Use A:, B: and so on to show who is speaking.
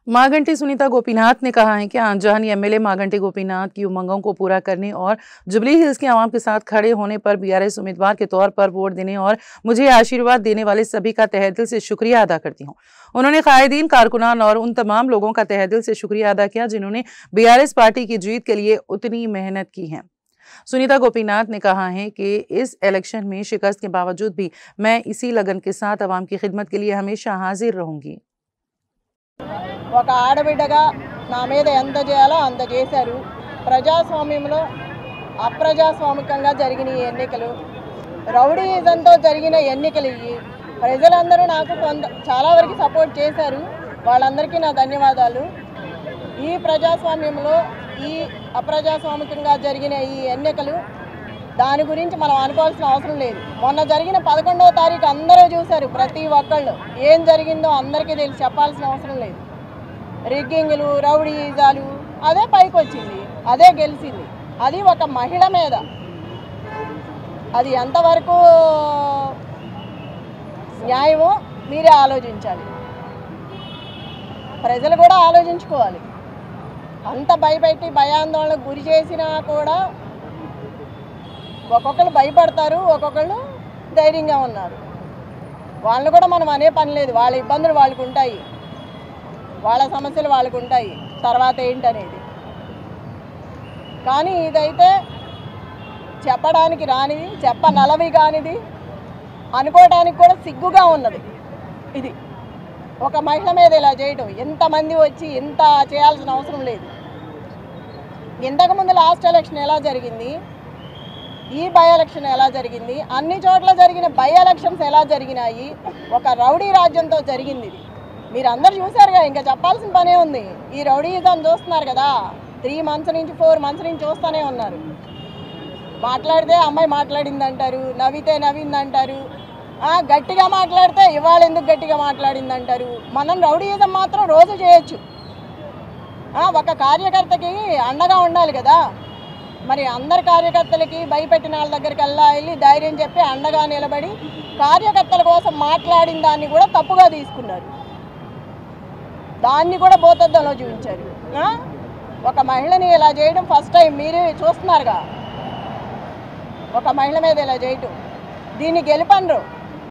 A: मागंटी सुनीता गोपीनाथ ने कहा है कि आंजानी एमएलए मागंटी गोपीनाथ की उमंगों को पूरा करने और जुबली हिल्स के आवाम के साथ खड़े होने पर बीआरएस उम्मीदवार के तौर पर वोट देने और मुझे आशीर्वाद देने वाले सभी का तहे दिल से शुक्रिया अदा करती हूं। उन्होंने कायदीन, कारकुनान और उन तमाम लोगों का तहे दिल से शुक्रिया अदा किया जिन्होंने बीआरएस पार्टी की जीत के लिए उतनी मेहनत की है। सुनीता गोपीनाथ ने कहा है कि इस इलेक्शन में शिकस्त के बावजूद भी मैं इसी लगन के साथ आवाम की खिदमत के लिए हमेशा हाजिर रहूंगी।
B: ఒక ఆడబిడ్డగా నా మీద ఎంత చేయాలో అంత చేశారు। ప్రజాస్వామ్యంలో అప్రజాస్వామికంగా జరిగిన ఈ ఎన్నికలు, రౌడీయిజంతో జరిగిన ఎన్నికలు ఇవి ప్రజలందరూ నాకు చాలా వరకు సపోర్ట్ చేశారు। వాళ్ళందరికీ నా ధన్యవాదాలు। ఈ ప్రజాస్వామ్యంలో ఈ అప్రజాస్వామికంగా జరిగిన ఈ ఎన్నికలు దాని గురించి మనం అనుకోవాల్సిన అవసరం లేదు। మొన్న జరిగిన 11వ తారీఖు అందరూ చూశారు, ప్రతి ఒక్కళ్ళు ఏం జరిగిందో అందరికీ తెలిసి చెప్పాల్సిన అవసరం లేదు। రిగ్గింగ్లు, రౌడీయిజాలు అదే పైకి వచ్చింది, అదే గెలిచింది। అది ఒక మహిళ మీద అది ఎంతవరకు న్యాయమో మీరే ఆలోచించాలి, ప్రజలు కూడా ఆలోచించుకోవాలి। అంత భయపెట్టి భయాందోళనకు గురి చేసినా కూడా ఒక్కొక్కరు భయపడతారు, ఒక్కొక్కళ్ళు ధైర్యంగా ఉన్నారు। వాళ్ళని కూడా మనం అనే పని లేదు, వాళ్ళ ఇబ్బందులు వాళ్ళకు ఉంటాయి, వాళ్ళ సమస్యలు వాళ్ళకు ఉంటాయి, తర్వాత ఏంటనేది। కానీ ఇదైతే చెప్పడానికి రానిది, చెప్పనలవి కానిది, అనుకోవడానికి కూడా సిగ్గుగా ఉన్నది। ఇది ఒక మహిళ మీద ఇలా చేయడం, ఎంతమంది వచ్చి ఇంత చేయాల్సిన అవసరం లేదు। ఇంతకుముందు లాస్ట్ ఎలక్షన్ ఎలా జరిగింది, ఈ బై ఎలక్షన్ ఎలా జరిగింది, అన్ని చోట్ల జరిగిన బై ఎలక్షన్స్ ఎలా జరిగినాయి, ఒక రౌడీ రాజ్యంతో జరిగింది। ఇది మీరు అందరు చూసారుగా, ఇంకా చెప్పాల్సిన పనే ఉంది। ఈ రౌడీయిజం చూస్తున్నారు కదా, 3 months నుంచి 4 months నుంచి చూస్తూనే ఉన్నారు। మాట్లాడితే అమ్మాయి మాట్లాడింది అంటారు, నవ్వితే నవ్వింది అంటారు, గట్టిగా మాట్లాడితే ఇవాళ ఎందుకు గట్టిగా మాట్లాడింది అంటారు। మనం రౌడీయిజం మాత్రం రోజు చేయొచ్చు, ఒక కార్యకర్తకి అండగా ఉండాలి కదా। మరి అందరి కార్యకర్తలకి భయపెట్టిన వాళ్ళ దగ్గరికి వెళ్ళి ధైర్యం చెప్పి అండగా నిలబడి కార్యకర్తల కోసం మాట్లాడిన దాన్ని కూడా తప్పుగా తీసుకున్నారు, దాన్ని కూడా భూతద్దంలో చూపించారు। ఒక మహిళని ఇలా చేయడం ఫస్ట్ టైం మీరు చూస్తున్నారుగా, ఒక మహిళ మీద ఇలా చేయటం, దీన్ని గెలుపనరు।